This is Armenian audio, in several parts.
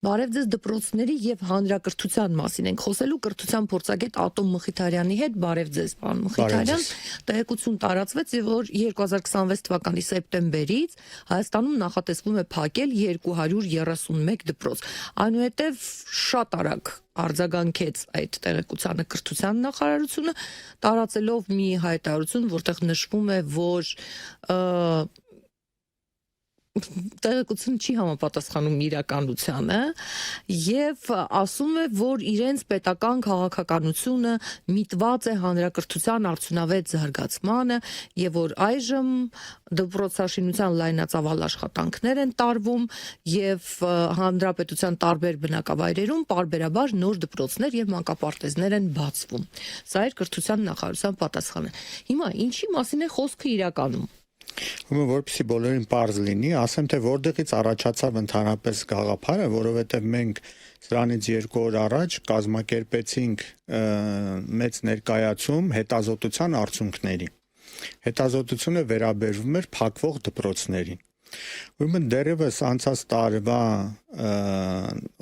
Բարև ձեզ դպրոցների եւ հանրակրթության մասին ենք խոսելու կրթության փորձագետ Ատոմ Մխիթարյանի հետ։ Բարև ձեզ, պարոն Մխիթարյան։ Տեղեկություն տարածվեց, որ 2026 թվականի սեպտեմբերից Հայաստանում նախատեսվում է փակել 231 դպրոց։ Այնուհետև շատ արագ արձագանքեց այդ տեղեկությանը կրթության նախարարությունը, տարածելով մի հայտարարություն, որտեղ նշվում է, որ տեղեկությունը չի համապատասխանում իրականությանը եւ ասում է, որ իրենց պետական քաղաքականությունը միտված է հանրակրթության արդյունավետ զարգացմանը եւ որ այժմ դպրոցաշինության լայնածավալ աշխատանքներ են տարվում եւ հանրապետության տարբեր բնակավայրերում պարբերաբար նոր դպրոցներ եւ մանկապարտեզներ են բացվում։ Սա է կրթության նախարարության պատասխանը։ Հիմա ինչի մասին է խոսքը իրականում։ Որպեսզի բոլորին պարզ լինի, ասեմ թե որտեղից առաջացավ ընդհանրապես գաղափարը, որովհետև մենք սրանից 2 օր առաջ կազմակերպեցինք մեծ ներկայացում հետազոտության արդյունքների։ Հետազոտությունը վերաբերվում էր փակվող դպրոցներին։ Ուրեմն դեռևս անցած տարվա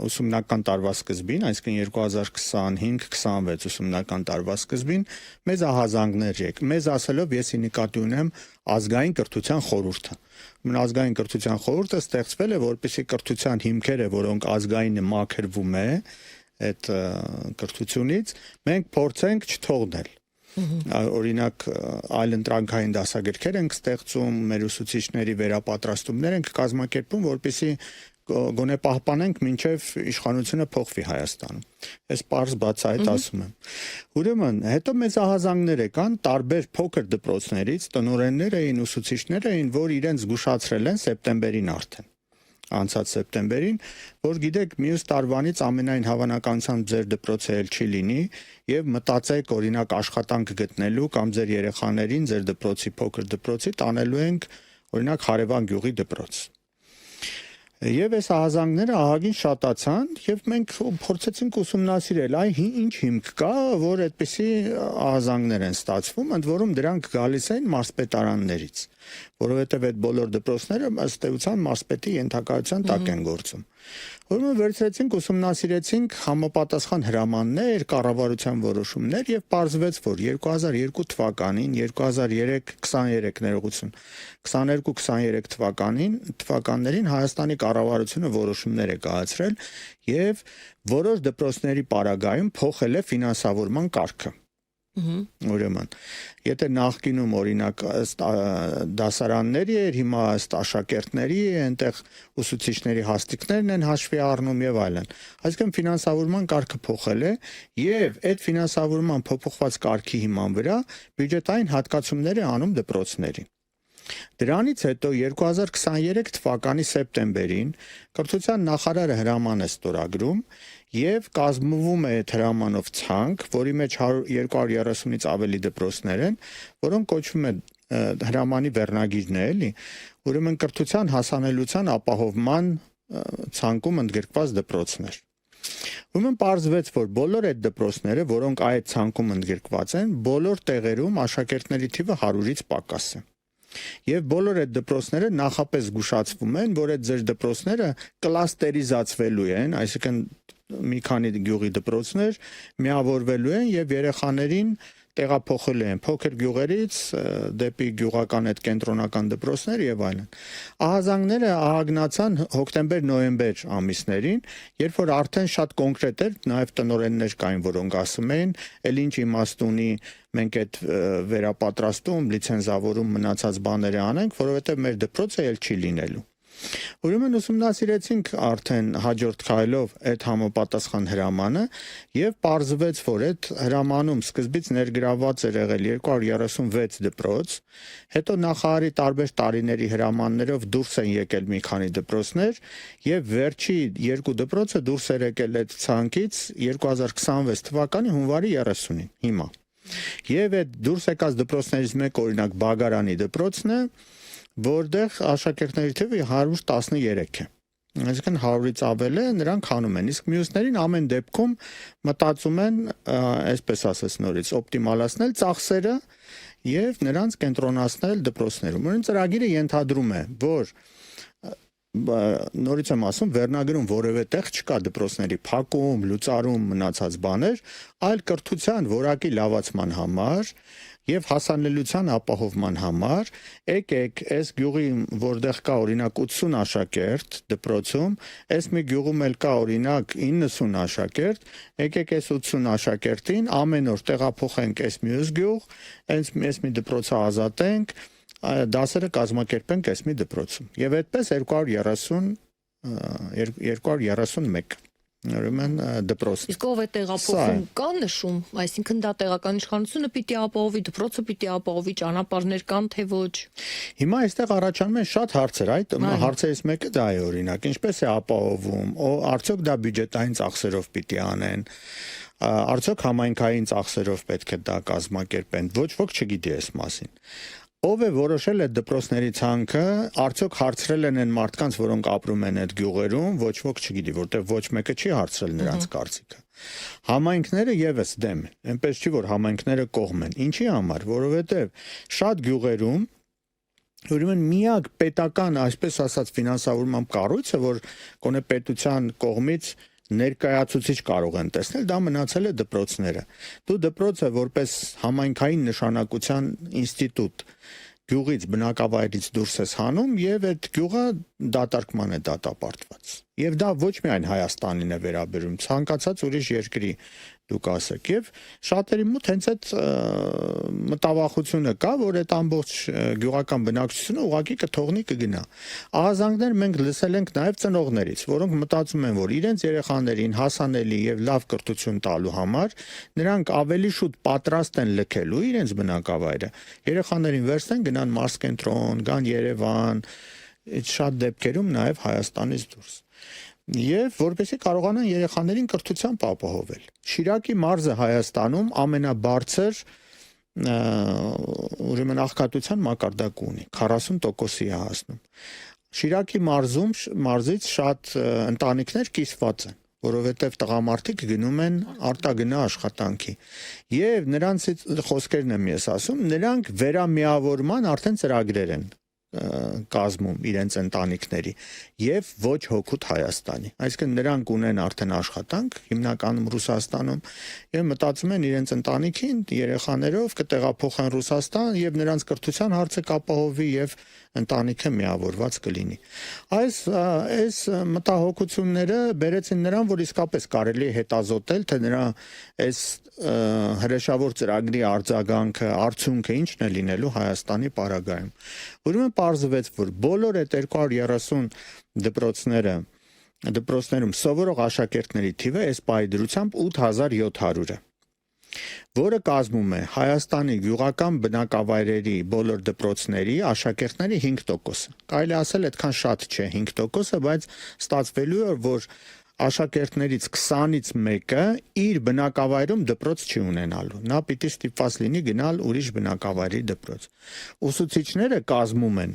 ուսումնական տարվա սկզբին, այսինքն 2025-26 ուսումնական տարվա սկզբին մեզ ահազանգներ եք։ Մեզ ասելով ես նկատի ունեմ ազգային կրթության խորհուրդը։ Ուրեմն ազգային կրթության խորհուրդը ստեղծվել է, որպեսզի կրթության հիմքերը, որոնք ազգայինը մաքրվում է այդ կրթությունից, մենք փորձենք չթողնել։ Օրինակ այլ ընտրանքային դասագրքեր ենք ստեղծում, մեր ուսուցիչների վերապատրաստումներ ենք կազմակերպում, որպեսզի գոնե պահպանենք մինչև իշխանությունը փոխվի Հայաստանում։ Այս պարզ բացահայտ ասում եմ։ Ուրեմն հետո մեծ ահազանգներ եկան տարբեր փոքր դպրոցներից, տնօրեններ էին, ուսուցիչներ էին, որ իրենց զգուշացրել են սեպտեմբերին արդեն։ Անցած սեպտեմբերին, որ գիտեք, մյուս տարվանից ամենայն հավանականությամբ ձեր դպրոցը էլ չի լինի եւ մտածեք օրինակ աշխատանք գտնելու կամ ձեր երեխաներին ձեր դպրոցի փոքր դպրոցի տանելու ենք օրինակ Հարևան գյուղի դպրոց։ Եվ այս ահազանգները ահագին շատացան եւ մենք փորձեցինք ուսումնասիրել, ինչ հիմք կա, որ այդպիսի ահազանգներ են ստացվում, ընդ որում դրանք գալիս են մարզպետարաններից, որովհետեւ այդ բոլոր դպրոցները ըստ էության մարզպետի ենթակայության տակ են գործում։ Ուրեմն վերցրեցինք, ուսումնասիրեցինք համապատասխան հրամաններ, կառավարության որոշումներ եւ պարզվեց, որ 2002 թվականին, 2023 ներողություն, 22-23 թվականներին Հայաստանի կառավարությունը որոշումներ է կայացրել եւ որոշ դպրոցների պարագայում փոխել է ֆինանսավորման կարգը։ Ուրեմն, եթե նախկինում օրինակ ըստ դասարանների էր, հիմա ըստ աշակերտների, այնտեղ ուսուցիչների հաստիկներն են հաշվի առնում եւ այլն։ Այսինքն ֆինանսավորման կարգը փոխել է եւ այդ ֆինանսավորման փոփոխված կարգի հիման վրա բյուջետային հատկացումներ է անում դպրոցներին։ Դրանից հետո 2023 թվականի սեպտեմբերին կրթության նախարարը հրաման է ստորագրում եւ կազմվում է այդ հրամանով ցանկ, որի մեջ 230-ից ավելի դպրոցներ են, որոնք կոչվում են հրամանի վերնագիրն է, էլի, ուրեմն կրթության հասանելիության ապահովման ցանկում ընդգրկված դպրոցներ։ Ուրեմն պարզվեց, որ բոլոր այդ դպրոցները, որոնք այդ ցանկում ընդգրկված են, բոլոր տեղերում աշակերտների թիվը 100-ից պակաս է։ Եվ բոլոր այդ դպրոցները նախապես զգուշացվում են, որ այդ ձեր դպրոցները կլաստերիզացվելու են, այսինքն մի քանի գյուղի դպրոցներ միավորվելու են եւ երեխաներին տեղափոխելու են փոքր գյուղերից դեպի գյուղական այդ կենտրոնական դպրոցներ եւ այլն։ Ահազանգները ահագնացան հոկտեմբեր-նոյեմբեր ամիսներին, երբ որ արդեն շատ կոնկրետ էր, նաեւ տնօրեններ կային, որոնք ասում էին, «Էլ ինչ իմաստ ունի մենք այդ վերապատրաստում, լիցենզավորում մնացած բաները անենք, որովհետեւ մեր դպրոցը էլ չի լինելու»։ Ուրեմն ուսումնասիրեցինք արդեն հաջորդ քայլով այդ համապատասխան հրամանը եւ պարզվեց, որ այդ հրամանում սկզբից ներգրավված էր եղել 236 դպրոց, հետո նախարարի տարբեր տարիների հրամաններով դուրս են եկել մի քանի դպրոցներ եւ վերջի 2 դպրոցը դուրս էր եկել այդ ցանկից 2026 թվականի հունվարի 30-ին հիմա։ Եվ այդ դուրս եկած դպրոցներից մեկ օրինակ Բագարանի դպրոցն է, որտեղ աշակերտների թիվը 113 է։ Այսինքն 100-ից ավել է, նրանք հանում են, իսկ մյուսներին ամեն դեպքում մտածում են, այսպես ասած նորից, օպտիմալացնել ծախսերը եւ նրանց կենտրոնացնել դպրոցներում։ Ուրեմն ծրագիրը ենթադրում է, որ նորից եմ ասում, վերնագրում որևէ տեղ չկա դպրոցների փակում, լուծարում, մնացած բաներ, այլ կրթության որակի լավացման համար եւ հասանելիության ապահովման համար եկեք այս գյուղի որտեղ կա օրինակ 80 աշակերտ դպրոցում, այս մի գյուղում էլ կա օրինակ 90 աշակերտ, եկեք այս 80 աշակերտին ամեն օր տեղափոխենք այս մյուս գյուղ, այս մի դպրոցը ազատենք, դասերը կազմակերպենք այս մի դպրոցում եւ այդպես 231 ուրեմն դպրոցն։ Իսկ ով է տեղափոխում կա նշում, այսինքն դա տեղական իշխանությունը պիտի ապահովի, դպրոցը պիտի ապահովի, ճանապարհներ կան թե ոչ։ Հիմա այստեղ առաջանում են շատ հարցեր, այդ հարցերից մեկը դա է օրինակ, ինչպես է ապահովում, արդյոք դա բյուջետային ծախսերով պիտի անեն, արդյոք համայնքային ծախսերով պետք է դա կազմակերպեն, ոչ ոք չգիտի այս մասին։ Ով է որոշել այդ դպրոցների ցանկը, արդյոք հարցրել են այն մարդկանց, որոնք ապրում են այդ գյուղերում, ոչ ոք չգիտի, որտեղ ոչ մեկը չի հարցրել նրանց կարծիքը։ Համայնքները եւս դեմ են, այնպես չի որ համայնքները կողմ են։ Ինչի համար, որովհետեւ շատ գյուղերում ուրեմն միակ պետական, այսպես ասած, ֆինանսավորման կառույցը, որ կոնե պետության կողմից ներկայացուցիչ կարող են տեսնել, դա մնացել է դպրոցները։ Դու դպրոցը որպես համայնքային նշանակության ինստիտուտ գյուղից բնակավայրից դուրս ես հանում եւ այդ գյուղը դատարկման է դատապարտված։ Եվ դա ոչ միայն Հայաստանին է վերաբերում, ցանկացած ուրիշ երկրի դուք ասեք եւ շատերի մոտ հենց այդ մտավախությունը կա, որ այդ ամբողջ գյուղական բնակչությունը ուղղակի կթողնի կգնա։ Ահազանգներ մենք լսել ենք նաեւ ծնողներից, որոնք մտածում են, որ իրենց երեխաներին հասանելի եւ լավ կրթություն տալու համար նրանք ավելի շուտ պատրաստ են լքելու իրենց բնակավայրը։ Երեխաներին վերցնեն, գնան մարզկենտրոն, գան Երևան, այդ շատ դեպքերում նաեւ Հայաստանից դուրս։ Եվ որպեսզի կարողանան երեխաներին կրթությամբ ապահովել։ Շիրակի մարզը Հայաստանում ամենաբարձր ուրեմն աղքատության մակարդակ ունի, 40%-ի է հասնում։ Շիրակի մարզից շատ ընտանիքներ կիսված են, որովհետև տղամարդիկ գնում են արտագնա աշխատանքի։ Եվ նրանցից խոսքերն եմ ես ասում, նրանք վերամիավորման արդեն ծրագրեր են կազմում իրենց ընտանիքների եւ ոչ հոգուտ Հայաստանի։ Այսինքն նրանք ունեն արդեն աշխատանք, հիմնականում Ռուսաստանում, եւ մտածում են իրենց ընտանիքին երեխաներով կտեղափոխեն Ռուսաստան եւ նրանց կրթության հարցը կապահովի եւ ընտանիքը միավորված կլինի։ Այս մտահոգությունները բերեցին նրան, որ իսկապես կարելի է հետազոտել, թե նրա այս հրեշավոր ծրագրի արձագանքը, արդյունքը ինչն է լինելու Հայաստանի պարագայում։ Ուրեմն պարզվեց, որ բոլոր այդ 230 դպրոցներում սովորող աշակերտների թիվը այս պահի դրությամբ 8700 է, որը կազմում է Հայաստանի գյուղական բնակավայրերի բոլոր դպրոցների աշակերտների 5%-ը։ Կարելի ասել այդքան շատ չէ 5%-ը, բայց ստացվելու է, որ աշակերտներից 20-ից մեկը իր բնակավայրում դպրոց չի ունենալու։ Նա պիտի ստիպված լինի գնալ ուրիշ բնակավայրի դպրոց։ Ուսուցիչները կազմում են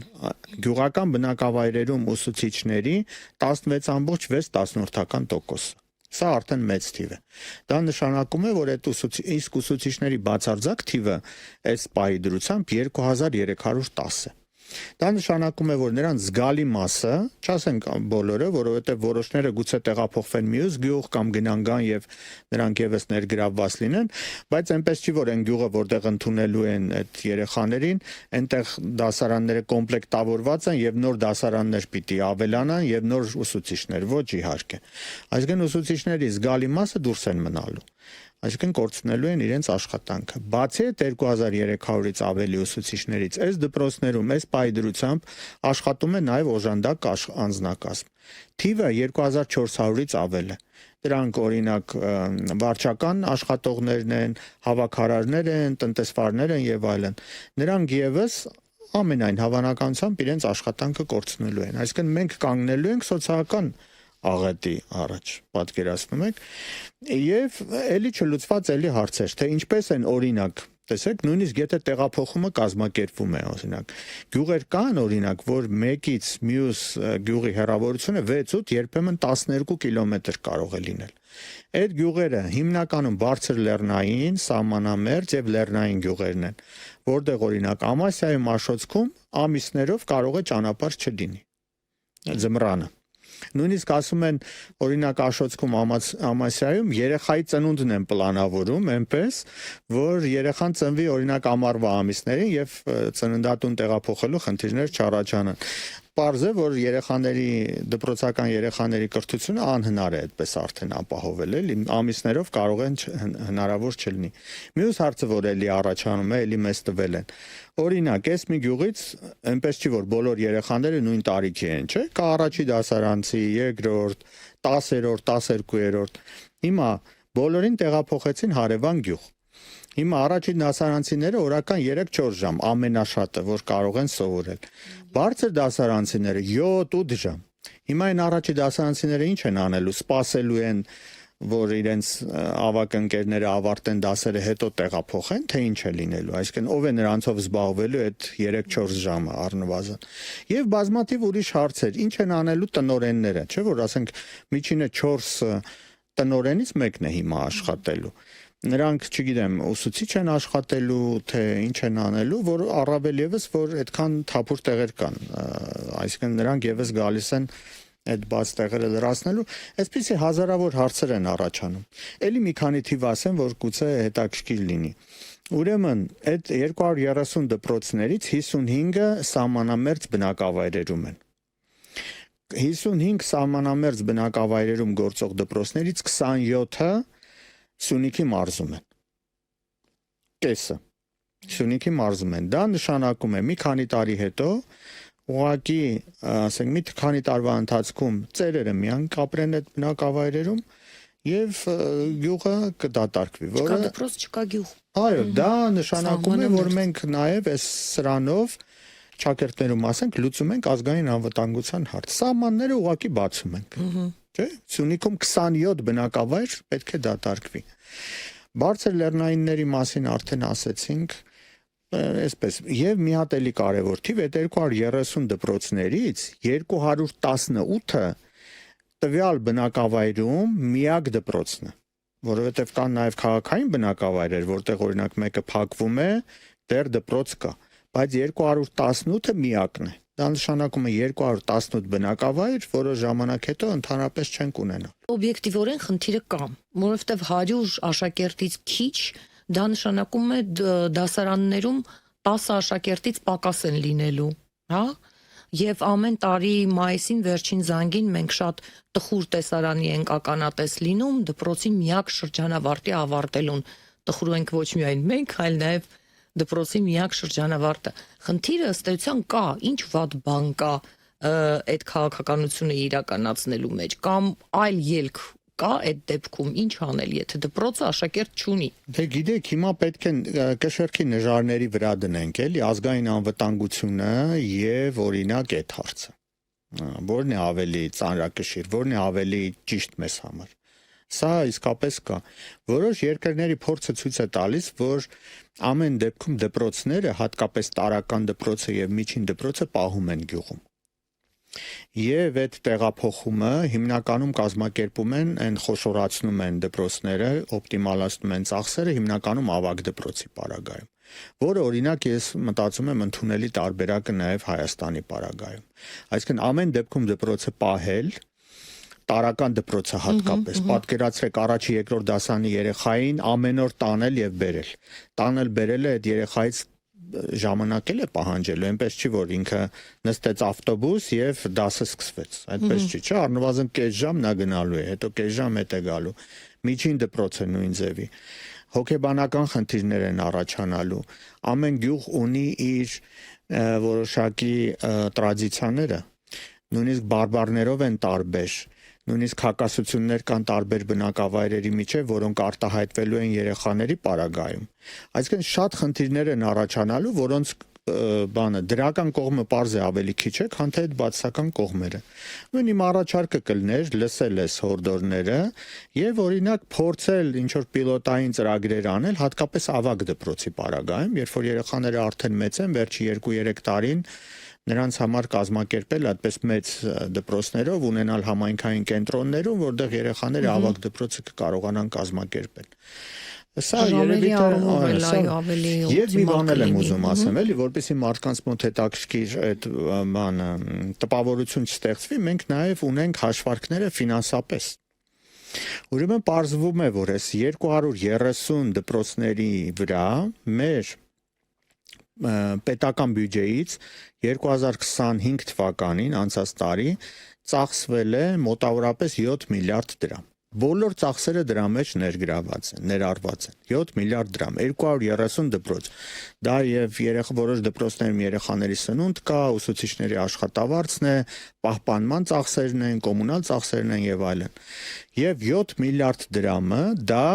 գյուղական բնակավայրերում ուսուցիչների 16.6%։ Սա արդեն մեծ թիվ է։ Դա նշանակում է, որ այդ ուսուցիչների բացարձակ թիվը այս պահի դրությամբ 2310 է։ Դա նշանակում է, որ նրանց զգալի մասը, չասենք բոլորը, որովհետև որոշները գուցե տեղափոխվեն մյուս գյուղ կամ գնան եւ նրանք եւս ներգրավված լինեն, բայց այնպես չի, որ այն գյուղը, որտեղ ընդունելու են այդ երեխաներին, այնտեղ դասարանները կոմպլեկտավորված են եւ նոր դասարաններ պիտի ավելանան եւ նոր ուսուցիչներ, ոչ իհարկե։ Այսինքն ուսուցիչների զգալի մասը դուրս են մնալու։ Այսինքն կորցնելու են իրենց աշխատանքը։ Բացի այդ 2300-ից ավելի ուսուցիչներից այս դպրոցներում այս պահի դրությամբ աշխատում է նաև օժանդակ անձնակազմ։ Թիվը 2400-ից ավել է։ Դրանք օրինակ վարչական աշխատողներն են, հավաքարարներ են, տնտեսվարներ են եւ այլն։ Նրանք եւս ամենայն հավանականությամբ իրենց աշխատանքը կորցնելու են։ Այսինքն մենք կանգնելու ենք սոցիալական աղետի առաջ, պատկերացնում եք, եւ էլի չլուծված էլի հարցեր, թե ինչպես են օրինակ, տեսեք, նույնիսկ եթե տեղափոխումը կազմակերպվում է, օրինակ, գյուղեր կան օրինակ, որ մեկից մյուս գյուղի հեռավորությունը 6-8, երբեմն 12 կիլոմետր կարող է լինել։ Այդ գյուղերը հիմնականում բարձր լեռնային, սահմանամերձ եւ լեռնային գյուղերն են, որտեղ օրինակ Ամասիայի Մաշոցքում ամիսներով կարող է ճանապարհ չլինի։ ձմռանը։ Նույնիսկ ասում են օրինակ Աշոտսկում Ամասիայում երեխայի ծնունդն են պլանավորում այնպես, որ երեխան ծնվի օրինակ ամառվա ամիսներին եւ ծննդատուն տեղափոխելու խնդիրներ չառաջանան։ Պարզ է, որ դպրոցական երեխաների կրթությունը անհնար է այդպես արդեն ապահովել, էլի ամիսներով կարող են հնարավոր չլինի։ Մյուս հարցը, որ էլի առաջանում է, էլի մեզ տվել են։ Օրինակ, այս մի գյուղից այնպես չի, որ բոլոր երեխաները նույն տարիքի են, չէ՞։ Կա առաջի դասարանցի, երկրորդ, 10-րդ, 12-րդ։ Հիմա բոլորին տեղափոխեցին հարևան գյուղ։ Հիմա առաջին դասարանցիները օրական 3-4 ժամ ամենաշատը, որ կարող են սովորել։ Բարձր դասարանցիները 7-8 ժամ։ Հիմա այն առաջի դասարանցիները ինչ են անելու, սպասելու են, որ իրենց ավակ ընկերները ավարտեն դասերը, հետո տեղափոխեն, թե ինչ է լինելու, այսինքն ով է նրանցով զբաղվելու այդ 3-4 ժամը առնվազն։ Եվ բազմաթիվ ուրիշ հարցեր, ինչ են անելու տնօրենները, չէ՞ որ ասենք միջինը 4 տնօրենից մեկն է հիմա աշխատելու։ Նրանք, չգիտեմ, ուսուցիչ են աշխատելու, թե ինչ են անելու, որ առավել եւս որ այդքան թափուր տեղեր կան, այսինքն նրանք եւս գալիս են այդ բաց տեղերը լրացնելու, այսպիսի հազարավոր հարցեր են առաջանում։ Էլի մի քանի թիվ ասեմ, որ գուցե հետաքրքիր լինի։ Ուրեմն, այդ 230 դպրոցներից 55-ը սահմանամերձ բնակավայրերում են։ 55 սահմանամերձ բնակավայրերում գործող դպրոցներից 27-ը Սյունիքի մարզում են։ Կեսը Սյունիքի մարզում են։ Դա նշանակում է մի քանի տարի հետո ուղղակի, ասենք, մի քանի տարվա ընթացքում ծերերը միան կապրեն այդ բնակավայրերում եւ գյուղը կդատարկվի, որը Չկա դպրոց, չկա գյուղ։ Այո, դա նշանակում է, որ մենք նաեւ այս սրանով ճակերտներում ասենք լուծում ենք ազգային անվտանգության հարց։ Սահմանները ուղղակի բացում ենք։ Չէ՞։ Սյունիքում 27 բնակավայր պետք է դատարկվի։ Բարձր լեռնայինների մասին արդեն ասեցինք, այսպես, եւ մի հատ էլի կարեւոր թիվ, այդ 230 դպրոցներից 218-ը տվյալ բնակավայրում միակ դպրոցն է, որովհետեւ կան նաեւ քաղաքային բնակավայրեր, որտեղ օրինակ մեկը փակվում է, դեռ դպրոց կա, բայց 218-ը միակն է։ Դա նշանակում է 218 բնակավայր, որը ժամանակ հետո ընդհանրապես չենք ունենա։ Օբյեկտիվորեն խնդիրը կա, որովհետև 100 աշակերտից քիչ, դա նշանակում է դասարաններում 10 աշակերտից պակաս են լինելու, հա? Եվ ամեն տարի մայիսին վերջին զանգին մենք շատ տխուր տեսարանի ենք ականատես լինում դպրոցի միակ շրջանավարտի ավարտելուն։ Տխուր ենք ոչ միայն մենք, այլ նաև դպրոցի միակ շրջանավարտը։ Խնդիրը ըստ էության կա, ինչ վատ բան կա այդ քաղաքականությունը իրականացնելու մեջ, կամ այլ ելք կա այդ դեպքում, ինչ անել, եթե դպրոցը աշակերտ չունի։ Դե գիտեք, հիմա պետք է կշեռքի նժարների վրա դնենք, էլի, ազգային անվտանգությունը եւ օրինակ այդ հարցը։ Որն է ավելի ծանրակշիռ, որն է ավելի ճիշտ մեզ համար։ Սա իսկապես կա։ Որոշ երկրների փորձը ցույց է տալիս, որ ամեն դեպքում դպրոցները, հատկապես տարրական դպրոցը եւ միջին դպրոցը պահում են գյուղում։ Եվ այդ տեղափոխումը հիմնականում կազմակերպում են, այն խոշորացնում են դպրոցները, օպտիմալացնում են ծախսերը հիմնականում ավագ դպրոցի պարագայում, որը օրինակ ես մտածում եմ ընդունելի տարբերակը նաև Հայաստանի պարագայում։ Այսինքն ամեն դեպքում դպրոցը պահել, տարրական դպրոցը հատկապես, պատկերացրեք առաջի երկրորդ դասանի երեխային ամեն օր տանել եւ բերել։ Տանել բերելը այդ երեխայից ժամանակ է պահանջելու, այնպես չի, որ ինքը նստեց ավտոբուս եւ դասը սկսվեց։ Այդպես չի, չէ՞, առնվազն կես ժամ նա գնալու է, հետո կես ժամ հետ է գալու։ Միջին դպրոցը նույն ձևի։ Հոգեբանական խնդիրներ են առաջանալու։ Ամեն գյուղ ունի իր որոշակի տրադիցիաները, նույնիսկ բարբառներով են տարբեր։ Նույնիսկ հակասություններ կան տարբեր բնակավայրերի միջև, որոնք արտահայտվելու են երեխաների պարագայում։ Այսինքն շատ խնդիրներ են առաջանալու, որոնց դրական կողմը պարզ է ավելի քիչ է, քան թե այդ բացասական կողմերը։ Նույն իմ առաջարկը կլներ լսել այս հորդորները եւ օրինակ փորձել ինչ որ պիլոտային ծրագրեր անել, հատկապես ավագ դպրոցի պարագայում, երբ որ երեխաները արդեն մեծ են, վերջի 2-3 տարին նրանց համար կազմակերպել այդպես մեծ դպրոցներով, ունենալ համայնքային կենտրոններում, որտեղ երեխաները ավագ դպրոցը կարողանան կազմակերպել։ Սա երևի ավելի եւ մի բան եմ ուզում ասեմ, էլի, որպեսզի մարդկանց մոտ հետաքրքիր այդ բանը տպավորություն չստեղծվի, մենք նաեւ ունենք հաշվարկները ֆինանսապես։ Ուրեմն պարզվում է, որ այս 230 դպրոցների վրա մեր պետական բյուջեից 2025 թվականին անցած տարի ծախսվել է մոտավորապես 7 միլիարդ դրամ։ Բոլոր ծախսերը դրա մեջ ներգրաված են, ներառված են։ 7 միլիարդ դրամ, 230 դպրոց։ Դա եւ որոշ դպրոցներում երեխաների սնունդ կա, ուսուցիչների աշխատավարձն է, պահպանման ծախսերն են, կոմունալ ծախսերն են եւ այլն։ Եվ 7 միլիարդ դրամը դա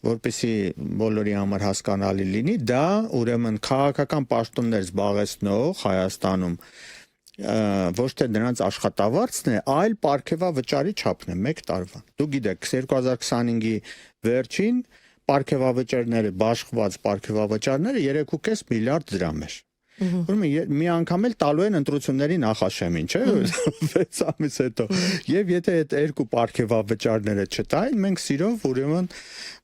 որպեսզի բոլորի համար հասկանալի լինի, դա ուրեմն քաղաքական պաշտոններ զբաղեցնող Հայաստանում ոչ թե նրանց աշխատավարձն է, այլ պարգևավճարի չափն է 1 տարվա։ Դու գիտեք, 2025-ի վերջին պարգևավճարները, բաշխված պարգևավճարները 3.5 միլիարդ դրամ էր։ Ուրեմն մի անգամ էլ տալու են ընտրությունների նախաշեմին, չէ՞, 6 ամիս հետո։ Եվ եթե այդ երկու պարգևավճարները չտային, մենք սիրով ուրեմն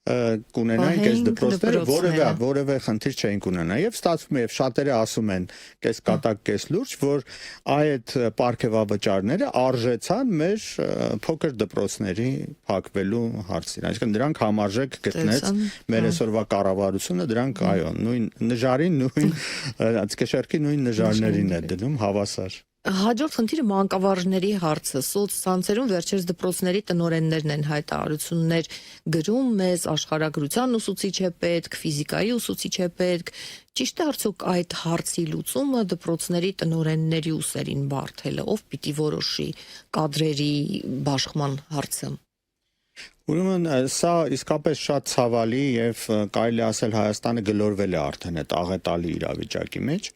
կունենայինք այս դպրոցները, որևէ խնդիր չէինք ունենա։ Եվ ստացվում է, եւ շատերը ասում են կես կատակ, կես լուրջ, որ այդ պարգևավճարները արժեցան մեր փոքր դպրոցների փակվելու հարցին։ Այսինքն դրանք համարժեք գտնեց մեր այսօրվա կառավարությունը, դրանք այո, նույն նժարին, նույն կշերքի նույն նժարներին է դնում հավասար։ Հաջորդ խնդիրը մանկավարժների հարցը։ Սոցցանցերում վերջերս դպրոցների տնօրեններն են հայտարարություններ գրում, մեզ աշխարհագրության ուսուցիչ է պետք, ֆիզիկայի ուսուցիչ է պետք։ Ճիշտ է արդյոք այդ հարցի լուծումը դպրոցների տնօրենների ուսերին բարթելը, ով պիտի որոշի կադրերի բաշխման հարցը։ Ուրեմն սա իսկապես շատ ցավալի եւ կարելի ասել Հայաստանը գլորվել է արդեն այդ աղետալի իրավիճակի մեջ։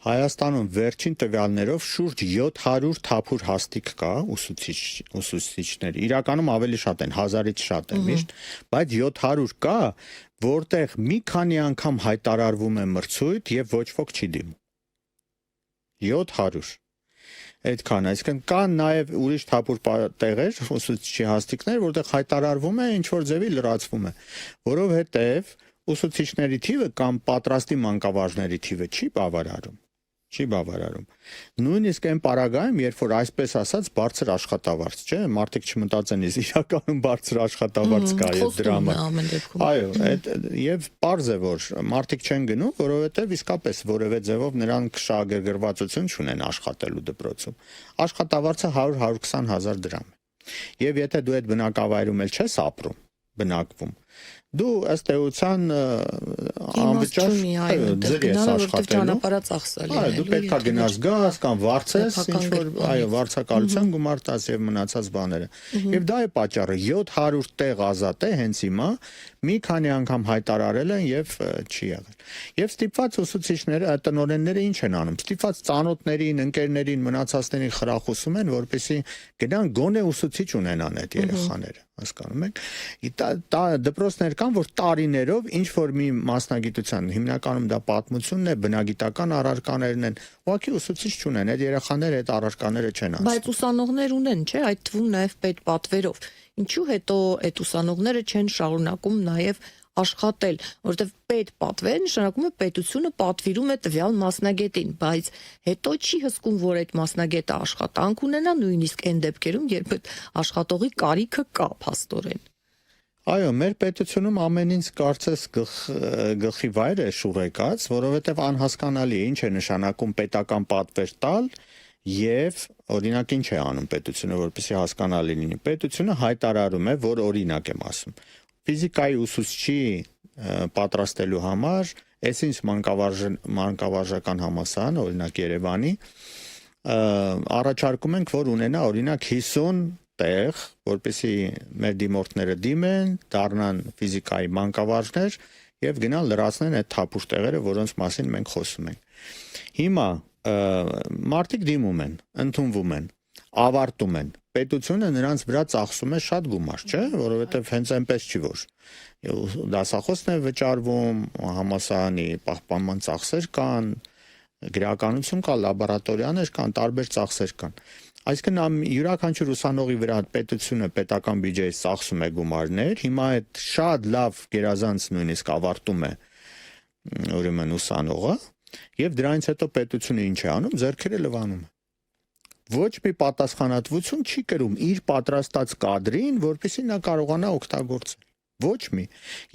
Հայաստանում վերջին տվյալներով շուրջ 700 թափուր հաստիկ կա ուսուցիչներ։ Իրականում ավելի շատ են, 1000-ից շատ է միշտ, բայց 700 կա, որտեղ մի քանի անգամ հայտարարվում է մրցույթ եւ ոչ ոք չի դիմում։ 700 Այդքան, այսինքն կան նաև ուրիշ թափուր տեղեր, ուսուցիչի հաստիկներ, որտեղ հայտարարվում է, ինչ որ ձևի լրացվում է, որովհետև ուսուցիչների թիվը կամ պատրաստի մանկավարժների թիվը չի բավարարում։ Նույնիսկ այն պարագայում, երբ որ այսպես ասած բարձր աշխատավարձ, չէ, մարդիկ չմտածեն, իրականում բարձր աշխատավարձ կա եւ դրա համար։ Այո, եւ պարզ է, որ մարդիկ չեն գնում, որովհետեւ իսկապես որևէ ձևով նրանք շահագրգռվածություն չունեն աշխատելու դպրոցում։ Աշխատավարձը 100-120 հազար դրամ է։ Եվ եթե դու այդ բնակավայրում էլ չես ապրում, բնակվում, դու ըստ էության անվճար ձեր ես աշխատելու։ Դու պետք է գնաս գաս կամ վարձես, ինչ որ, այո, վարձակալության գումար տաս եւ մնացած բաները։ Եվ դա է պատճառը, 700 տեղ ազատ է հենց հիմա, մի քանի անգամ հայտարարել են եւ չի եղել։ Եվ ստիպված ուսուցիչները, տնօրենները ինչ են անում։ Ստիպված ծանոթներին, ընկերներին, մնացածներին խրախուսում են, որպեսզի գնան գոնե ուսուցիչ ունենան այդ երեխաները, հասկանում եք։ Դպրոցներ կան, որ տարիներով ինչ որ մի մասնագիտության, հիմնականում դա պատմությունն է, բնագիտական առարկաներն են, ուղղակի ուսուցիչ չունեն, այդ երեխաները այդ առարկաները չեն անցնում։ Բայց ուսանողներ ունեն, չէ, այդ թվում նաև պետպատվերով։ Ինչու հետո այդ ուսանողները չեն շարունակում նաև աշխատել, որովհետև պետպատվեր նշանակում է պետությունը պատվիրում է տվյալ մասնագետին, բայց հետո չի հսկում, որ այդ մասնագետը աշխատանք ունենա, նույնիսկ այն դեպքերում, երբ այդ աշխատողի կարիքը կա փաստորեն։ Այո, մեր պետությունում ամեն ինչ կարծես գլխի վայր է շուռեկած, որովհետև անհասկանալի է ինչ է նշանակում պետական պատվեր տալ եւ օրինակ ինչ է անում պետությունը, որպեսզի հասկանալի լինի։ Պետությունը հայտարարում է, որ օրինակ եմ ասում, ֆիզիկայի ուսուցչի պատրաստելու համար, այսինչ մանկավարժական համալսարան, օրինակ Երևանի, առաջարկում ենք, որ ունենա օրինակ 50 տեղ, որպեսզի մեր դիմորդները դիմեն, դառնան ֆիզիկայի մանկավարժներ եւ գնան լրացնեն այդ թափուր տեղերը, որոնց մասին մենք խոսում ենք։ Հիմա մարդիկ դիմում են, ընդունվում են, ավարտում են։ Պետությունը նրանց վրա ծախսում է շատ գումար, չէ՞, որովհետեւ հենց այնպես չի որ դասախոսն է վճարվում, համալսարանի պահպանման ծախսեր կան, գրականություն կա, լաբորատորիաներ կան, տարբեր ծախսեր կան։ Այսինքն յուրաքանչյուր ուսանողի վրա պետությունը պետական բյուջեից ծախսում է գումարներ, հիմա այդ շատ լավ գերազանց նույնիսկ ավարտում է ուրեմն ուսանողը, եւ դրանից հետո պետությունը ինչ է անում, ձեռքերը լվանում է։ Ոչ մի պատասխանատվություն չի կրում իր պատրաստած կադրին, որպեսզի նա կարողանա օգտագործել։ Ոչ մի։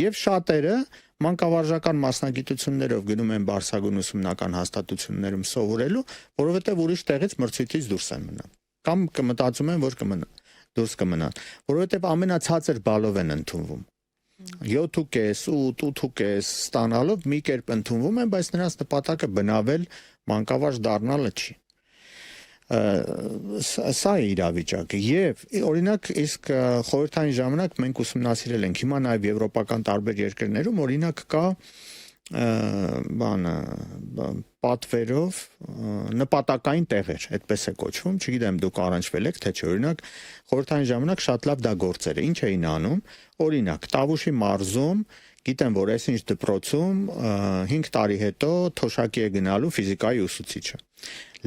Եվ շատերը մանկավարժական մասնագիտություններով գնում են բարձրագույն ուսումնական հաստատություններում սովորելու, որովհետև ուրիշ տեղից մրցույթից դուրս են մնա։ Կամ կմտածում են, որ դուրս կմնան, որովհետև ամենացածր բալով են ընդունվում։ 7.5, 8.5 ստանալով մի կերպ ընդունվում են, բայց նրանց նպատակը բնավել մանկավարժ դառնալը չի։ Սա է իրավիճակը եւ օրինակ իսկ խորհրդային ժամանակ մենք ուսումնասիրել ենք հիմա նաեւ եվրոպական տարբեր երկրներում օրինակ կա պատվերով նպատակային տեղեր, այդպես է կոչվում, չգիտեմ դուք առնչվել եք թե չէ, օրինակ խորհրդային ժամանակ շատ լավ դա գործեր է, ինչ էին անում, օրինակ Տավուշի մարզում գիտեմ որ այսինչ դպրոցում 5 տարի հետո թոշակի է գնալու ֆիզիկայի ուսուցիչը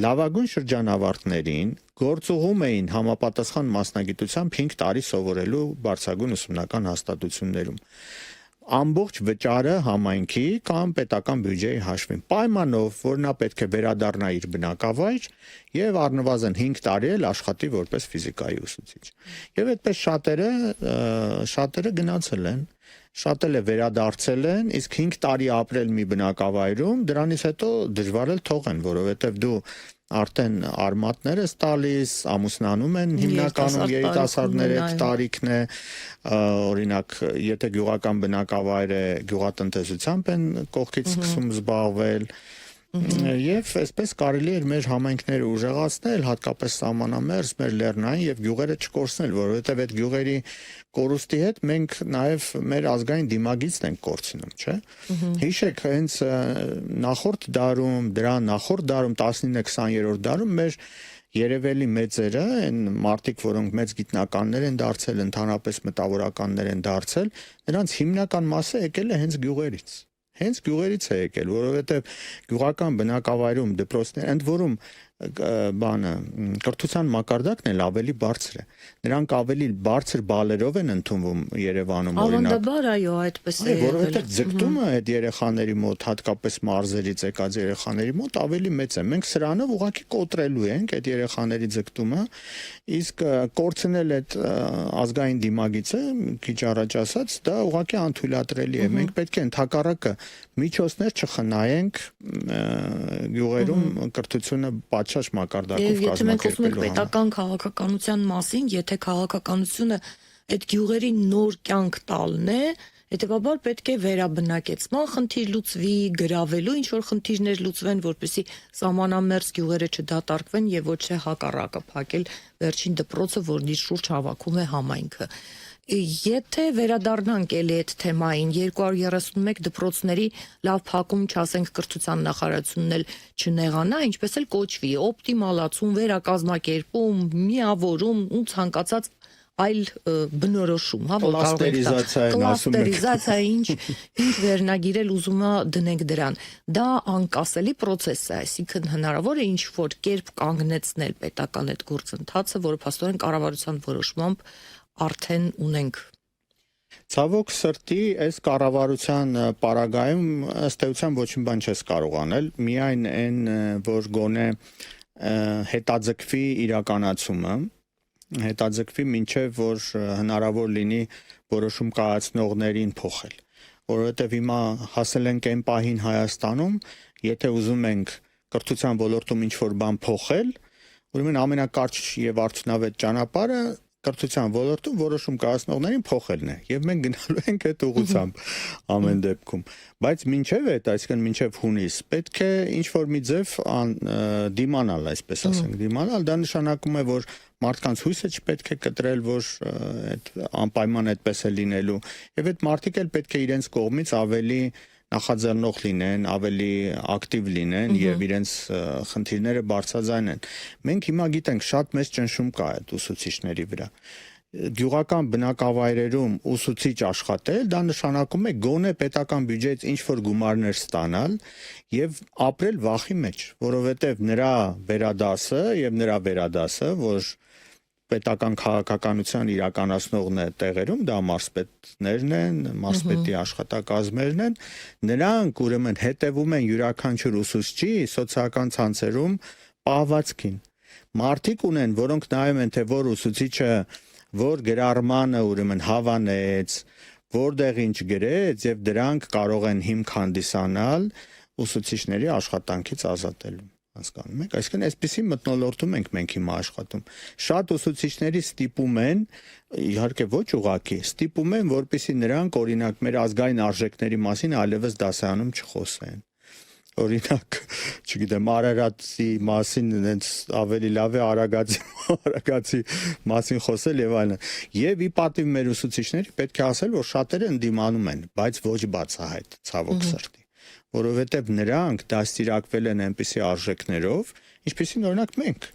լավագույն շրջանավարտներին գործուղում էին համապատասխան մասնագիտությամբ 5 տարի սովորելու բարձրագույն ուսումնական հաստատություններում ամբողջ վճարը համայնքի կամ պետական բյուջեի հաշվին պայմանով որ նա պետք է վերադառնա իր բնակավայր եւ առնվազն 5 տարի էլ աշխատի որպես ֆիզիկայի ուսուցիչ եւ այդպես շատերը գնացել են շատ էլ վերադարձել են իսկ 5 տարի ապրել մի բնակավայրում դրանից հետո դժվար էլ թողեն որովհետեւ դու արդեն արմատները տալիս ամուսնանում են հիմնականում երիտասարդները այդ տարիքն է օրինակ եթե գյուղական բնակավայր է գյուղատնտեսությամբ են կողքից սկսում զբաղվել եւ այսպես կարելի է մեր համայնքները ուժեղացնել հատկապես սահմանամերձ մեր լեռնային եւ գյուղերը չկորցնել որովհետեւ այդ գյուղերի կորուստի հետ մենք նաեւ մեր ազգային դիմագիծն ենք կորցնում չէ հիշեք հենց նախորդ դարում 19-20-րդ դարում մեր Երևելի մեծերը, այն մարդիկ, որոնք մեծ գիտնականներ են դարձել, ընդհանրապես մտավորականներ են դարձել, նրանց հիմնական մասը եկել է հենց գյուղերից։ Հենց գյուղերից է եկել, որովհետև գյուղական բնակավայրում դպրոցներ, ընդ որում կրթության մակարդակն էլ ավելի բարձր է։ Նրանք ավելի բարձր բալերով են ընդունվում Երևանում օրինակ։ Ավանդաբար այո, այդպես է եղել։ Որովհետև ձգտումը այդ երեխաների մոտ, հատկապես մարզերից եկած երեխաների մոտ ավելի մեծ է։ Մենք սրանով ուղղակի կոտրելու ենք այդ երեխաների ձգտումը, իսկ կորցնել այդ ազգային դիմագիծը, քիչ առաջ ասած, դա ուղղակի անթույլատրելի է։ Մենք պետք է ընդհակառակը միջոցներ չխնայենք գյուղերում կրթությունը պատշաճ մակարդակով կազմակերպելու համար։ Եթե մենք խոսում ենք պետական քաղաքականության մասին, եթե քաղաքականությունը այդ գյուղերի նոր կյանք տալն է, հետեւաբար պետք է վերաբնակեցման խնդիր լուծվի, գրավելու ինչ որ խնդիրներ լուծվեն, որպեսզի սահմանամերձ գյուղերը չդատարկվեն եւ ոչ թե հակառակը փակել վերջին դպրոցը, որն իր շուրջ հավաքում է համայնքը։ Եթե վերադառնանք էլի այդ թեմային 231 դպրոցների լավ փակում, չասենք կրթության նախարարությունն էլ չնեղանա, ինչպես էլ կոչվի, օպտիմալացում, վերակազմակերպում, միավորում ու ցանկացած այլ բնորոշում, հա, որ կարող եք կլաստերիզացիա, ինչ վերնագիրել ուզում է դնենք դրան։ Դա անկասելի process է, այսինքն հնարավոր է ինչ որ կերպ կանգնեցնել պետական այդ գործընթացը, որը փաստորեն կառավարության որոշմամբ արդեն ունենք։ Ցավոք սրտի այս կառավարության պարագայում ըստ էության ոչինչ բան չես կարող անել, միայն այն որ գոնե հետաձգվի իրականացումը, հետաձգվի մինչև որ հնարավոր լինի որոշում կայացնողներին փոխել, որովհետև հիմա հասել ենք այն պահին Հայաստանում, եթե ուզում ենք կրթության ոլորտում ինչ որ բան փոխել, ուրեմն ամենակարճ եւ արդյունավետ ճանապարհը կրթության ոլորտում որոշում կայացնողներին փոխելն է եւ մենք գնալու ենք այդ ուղղությամբ ամեն դեպքում բայց մինչեւ այդ այսինքն մինչեւ հունիս պետք է ինչ որ մի ձև դիմանալ այսպես ասենք դիմանալ դա նշանակում է որ մարդկանց հույսը չպետք է կտրել որ այդ անպայման այդպես է լինելու եւ այդ մարդիկ էլ պետք է իրենց կողմից ավելի նախաձեռնող լինեն, ավելի ակտիվ լինեն եւ իրենց խնդիրները բարձրաձայնեն։ Մենք հիմա գիտենք շատ մեծ ճնշում կա այդ ուսուցիչների վրա։ գյուղական բնակավայրերում ուսուցիչ աշխատել, դա նշանակում է գոնե պետական բյուջեից ինչ որ գումարներ ստանալ եւ ապրել վախի մեջ, որովհետեւ նրա վերադասը եւ նրա վերադասը, որ պետական քաղաքականության իրականացնողն է տեղերում, դա մարզպետներն են, մարզպետի աշխատակազմերն են, նրանք ուրեմն հետևում են յուրաքանչյուր ուսուցչի սոցիալական ցանցերում պահվածքին։ Մարդիկ ունեն, որոնք նայում են, թե որ ուսուցիչը որ գրառմանը ուրեմն հավանեց, որտեղ ինչ գրեց եւ դրանք կարող են հիմք հանդիսանալ ուսուցիչների աշխատանքից ազատելու։ Հասկանում եք, այսինքն այսպեսի մթնոլորտում ենք մենք հիմա աշխատում։ Շատ ուսուցիչների ստիպում են, իհարկե ոչ ուղղակի, ստիպում են, որպեսզի նրանք օրինակ մեր ազգային արժեքների մասին այլևս դասարանում չխոսեն։ Օրինակ, չգիտեմ, Արարատի մասին այնց ավելի լավ է Արագածի մասին խոսել եւ այլն։ Եվ ի պատիվ մեր ուսուցիչների պետք է ասել, որ շատերը ընդդիմանում են, բայց ոչ բացահայտ, ցավոք սրտի, որովհետեւ նրանք դաստիարակվել են այնպիսի արժեքներով, ինչպեսին օրինակ մենք։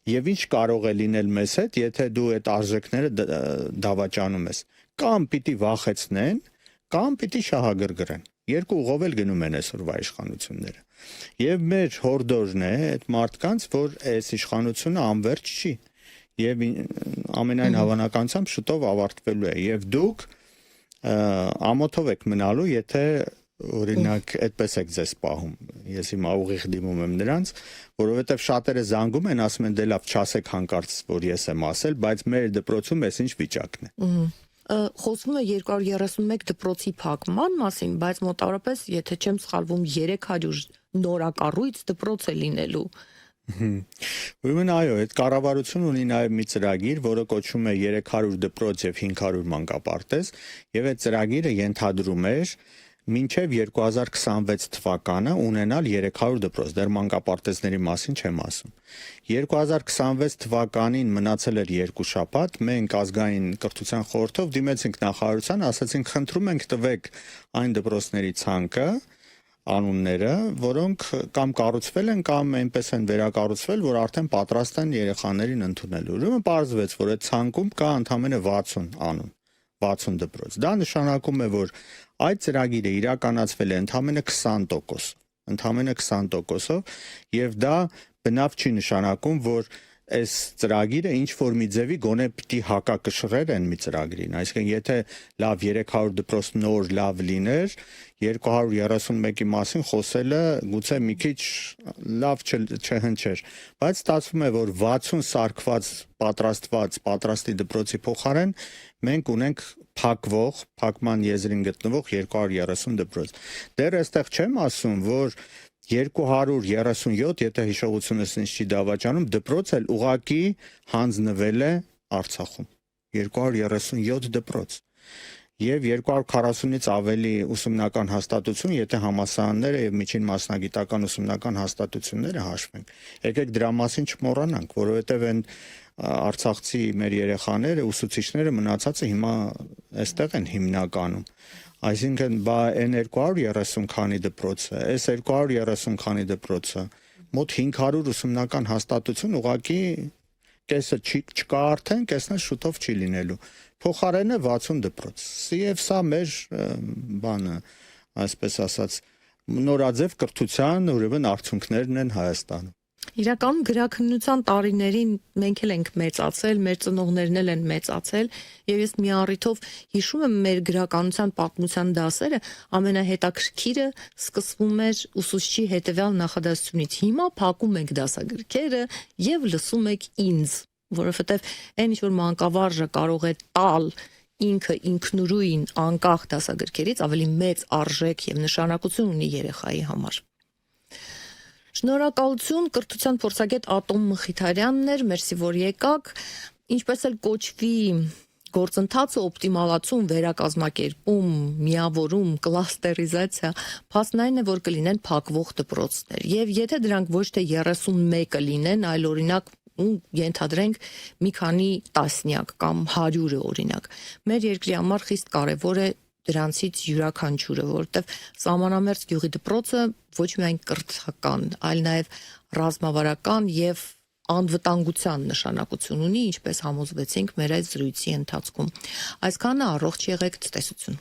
Եվ ինչ կարող է լինել մեզ հետ, եթե դու այդ արժեքները դավաճանում ես։ Կամ պիտի վախեցնեն, կամ պիտի շահագրգռեն։ Երկու ուղով էլ գնում են այսօրվա իշխանությունները։ Եվ մեր հորդորն է այդ մարդկանց, որ այս իշխանությունը անverջ չի եւ ամենայն հավանականությամբ շուտով ավարտվելու է եւ դուք ամոթով եք մնալու, եթե օրինակ այդպես եք ձեզ պահում։ Ես հիմա ուղիղ դիմում եմ նրանց, որովհետեւ շատերը զանգում են, ասում են դե լավ չասեք հանկարծ, որ ես եմ ասել, բայց մեր դպրոցում էս ինչ վիճակն է։ Խոսվում է 231 դպրոցի փակման մասին, բայց մոտավորապես, եթե չեմ սխալվում, 300 նորակառույց դպրոց է լինելու։ Ուրեմն այո, այդ կառավարությունը ունի նաև մի ծրագիր, որը կոչվում է 300 դպրոց եւ 500 մանկապարտեզ, եւ այդ ծրագիրը ենթադրում էր մինչև 2026 թվականը ունենալ 300 դպրոց, դեռ մանկապարտեզների մասին չեմ ասում։ 2026 թվականին մնացել էր 2 շաբաթ, մենք ազգային կրթության խորհրդով դիմեցինք նախարարության, ասացինք խնդրում ենք տվեք այն դպրոցների ցանկը, անունները, որոնք կամ կառուցվել են կամ այնպես են վերակառուցվել, որ արդեն պատրաստ են երեխաներին ընդունել։ Ուրեմն պարզվեց, որ այդ ցանկում կա ընդամենը 60 անուն, 60 դպրոց։ Դա նշանակում է, որ այդ ծրագիրը իրականացվել է ընդամենը 20%-ով, եւ դա բնավ չի նշանակում, որ այս ծրագիրը ինչ որ մի ձևի գոնե պիտի հակակշռեր են մի ծրագրին, այսինքն եթե լավ 300 դպրոց նոր լավ լիներ, 231-ի մասին խոսելը գուցե մի քիչ լավ չհնչեր, բայց ստացվում է, որ 60 սարքված, պատրաստի դպրոցի փոխարեն մենք ունենք փակման եզրին գտնվող 230 դպրոց։ Դեռ այստեղ չեմ ասում, որ 237, եթե հիշողությունս ինձ չի դավաճանում, դպրոց էլ ուղակի հանձնվել է Արցախում։ 237 դպրոց։ Եվ 240-ից ավելի ուսումնական հաստատություն, եթե համալսարանները եւ միջին մասնագիտական ուսումնական հաստատությունները հաշվենք։ Եկեք դրա մասին չմոռանանք, որովհետեւ այն արցախցի մեր երեխաները, ուսուցիչները մնացածը հիմա այստեղ են հիմնականում։ Այսինքն, այն 230 քանի դպրոցը, այս 230 քանի դպրոցը, մոտ 500 ուսումնական հաստատություն ուղղակի կեսը չկա արդեն, կեսն էլ շուտով չի լինելու։ Փոխարենը 60 դպրոց։ Եվ սա մեր բանը, այսպես ասած, նորաձև կրթության ուրեմն արդյունքներն են Հայաստանում։ Իրականում գրաքննության տարիներին մենք էլ ենք մեծացել, մեր ծնողներն էլ են մեծացել, եւ ես մի առիթով հիշում եմ մեր գրականության պատմության դասերը, ամենահետաքրքիրը սկսվում էր ուսուցչի հետեւյալ նախադասությունից. հիմա փակում ենք դասագրքերը եւ լսում եք ինձ, որովհետեւ այն ինչ որ մանկավարժը կարող է տալ ինքը ինքնուրույն անկախ դասագրքերից ավելի մեծ արժեք եւ նշանակություն ունի երեխայի համար։ Շնորհակալություն կրթության փորձագետ Ատոմ Մխիթարյանն էր, մերսի որ եկաք, ինչպես էլ կոչվի գործընթացը օպտիմալացում, վերակազմակերպում, միավորում, կլաստերիզացիա, փաստն այն է, որ կլինեն փակվող դպրոցներ։ Եվ եթե դրանք ոչ թե 31-ը լինեն, այլ օրինակ ենթադրենք մի քանի տասնյակ կամ 100-ը օրինակ, մեր երկրի համար խիստ կարևոր է դրանցից յուրաքանչյուրը, որովհետև սահմանամերձ գյուղի դպրոցը ոչ միայն կրթական, այլ նաև ռազմավարական եւ անվտանգության նշանակություն ունի, ինչպես համոզվեցինք մեր այս զրույցի ընթացքում։ Այսքանը, առողջ եղեք, ցտեսություն։